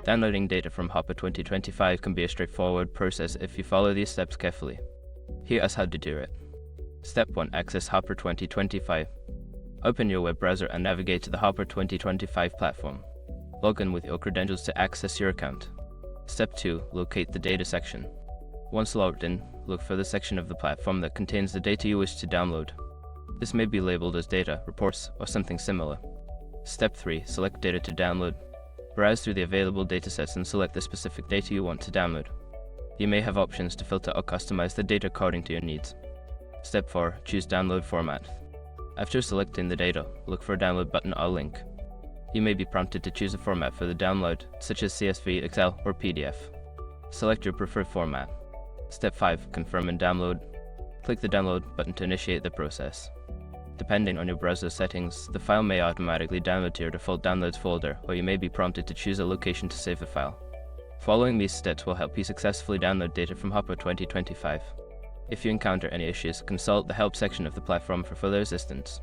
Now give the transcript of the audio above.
Downloading data from Hopper 2025 can be a straightforward process if you follow these steps carefully. Here is how to do it. Step 1. Access Hopper 2025. Open your web browser and navigate to the Hopper 2025 platform. Log in with your credentials to access your account. Step 2. Locate the data section. Once logged in, look for the section of the platform that contains the data you wish to download. This may be labeled as data, reports, or something similar. Step 3. Select data to download. Browse through the available datasets and select the specific data you want to download. You may have options to filter or customize the data according to your needs. Step 4. Choose download format. After selecting the data, look for a download button or link. You may be prompted to choose a format for the download, such as CSV, Excel, or PDF. Select your preferred format. Step 5. Confirm and download. Click the download button to initiate the process. Depending on your browser settings, the file may automatically download to your default downloads folder, or you may be prompted to choose a location to save the file. Following these steps will help you successfully download data from Hopper 2025. If you encounter any issues, consult the help section of the platform for further assistance.